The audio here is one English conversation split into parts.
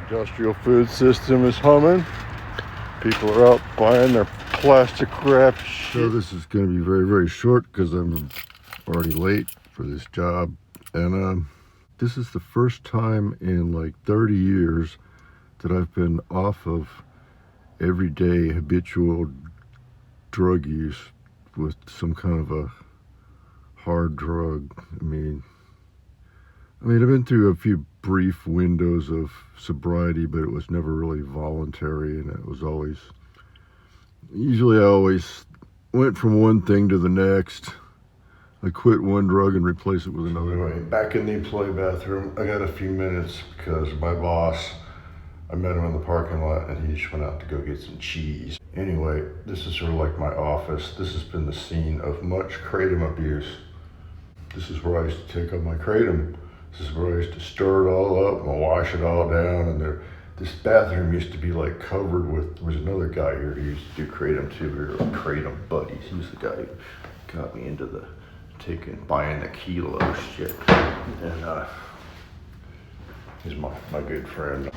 Industrial food system is humming. People are out buying their plastic wrap shit. So this is going to be very, very short because I'm already late for this job. And this is the first time in like 30 years that I've been off of everyday habitual drug use with some kind of a hard drug. I mean, I've been through a few brief windows of sobriety, but it was never really voluntary, and it was always, usually I always went from one thing to the next. I quit one drug and replaced it with another. Anyway, back in the employee bathroom, I got a few minutes because my boss, I met him in the parking lot and he just went out to go get some cheese. Anyway, this is sort of like my office. This has been the scene of much kratom abuse. This is where I used to take up my kratom. This is where I used to stir it all up and wash it all down. And this bathroom used to be like covered with, there was another guy here who used to do kratom too. We were like kratom buddies. He was the guy who got me into buying the kilo shit. And he's my good friend.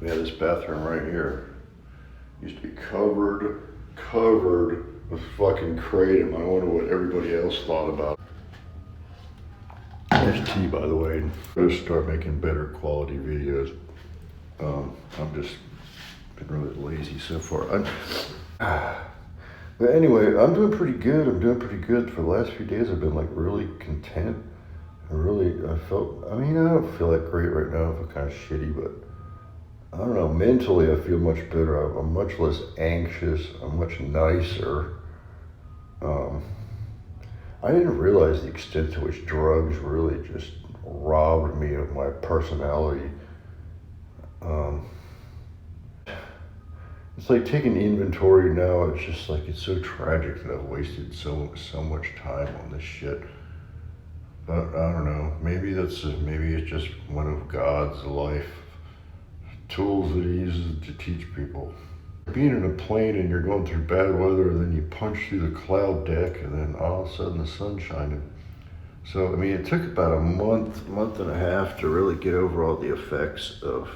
We had this bathroom right here. Used to be covered with fucking kratom. I wonder what everybody else thought about it. There's tea, by the way. I'm gonna start making better quality videos. I'm just been really lazy so far. But anyway, I'm doing pretty good. For the last few days, I've been like really content. I don't feel like great right now. I feel kind of shitty, but I don't know. Mentally, I feel much better. I'm much less anxious. I'm much nicer. I didn't realize the extent to which drugs really just robbed me of my personality. It's like taking inventory now. It's just like, it's so tragic that I've wasted so much time on this shit. But I don't know. Maybe it's just one of God's life tools that he uses to teach people. Being in a plane and you're going through bad weather and then you punch through the cloud deck and then all of a sudden the sun's shining. So, it took about a month and a half to really get over all the effects of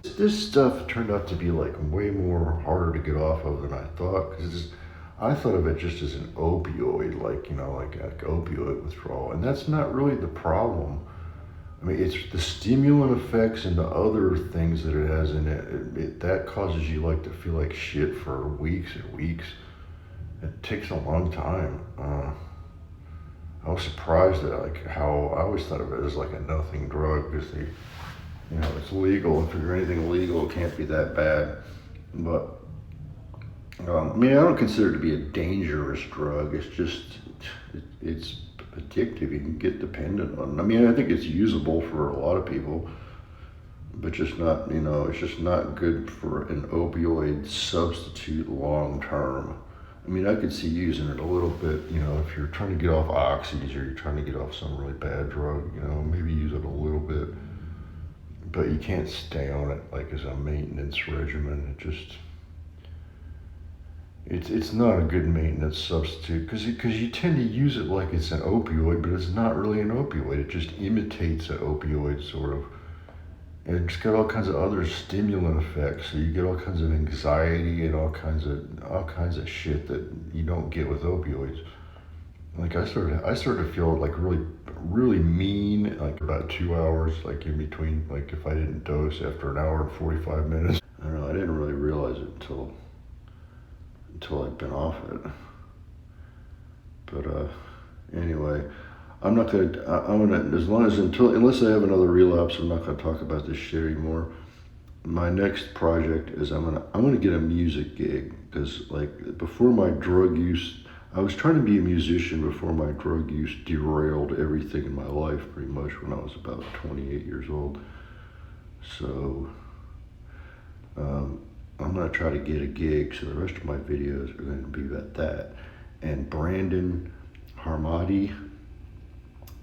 this stuff turned out to be like way more harder to get off of than I thought, because I thought of it just as an opioid, like opioid withdrawal, and that's not really the problem. It's the stimulant effects and the other things that it has in it that causes you like to feel like shit for weeks and weeks. It takes a long time. I was surprised at how I always thought of it as like a nothing drug, because it's legal, and if you're anything legal, it can't be that bad. But I don't consider it to be a dangerous drug. It's just it's addictive. You can get dependent on it. I think it's usable for a lot of people, but just not, it's just not good for an opioid substitute long term. I could see using it a little bit, if you're trying to get off oxys or you're trying to get off some really bad drug, maybe use it a little bit, but you can't stay on it like as a maintenance regimen. It's not a good maintenance substitute, because you tend to use it like it's an opioid, but it's not really an opioid. It just imitates an opioid, sort of. And it's got all kinds of other stimulant effects, so you get all kinds of anxiety and all kinds of shit that you don't get with opioids. Like I started to feel like really mean, like about 2 hours, like in between, like if I didn't dose after an hour and 45 minutes. I don't know. I didn't really realize it until I've been off it. But anyway, unless I have another relapse, I'm not gonna talk about this shit anymore. My next project is I'm gonna get a music gig, because like before my drug use, I was trying to be a musician before my drug use derailed everything in my life pretty much when I was about 28 years old. So I'm gonna try to get a gig, so the rest of my videos are gonna be about that. And Brandon Harmati,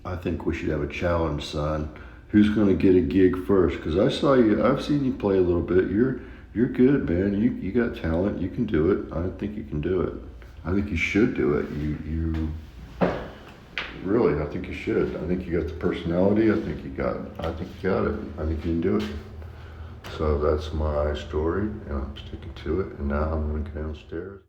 I think we should have a challenge, son. Who's gonna get a gig first? Because I've seen you play a little bit. You're good, man. You got talent. You can do it. I think you can do it. I think you should do it. You really, I think you should. I think you got the personality. I think you got it. I think you can do it. So that's my story, and I'm sticking to it. And now I'm gonna go downstairs.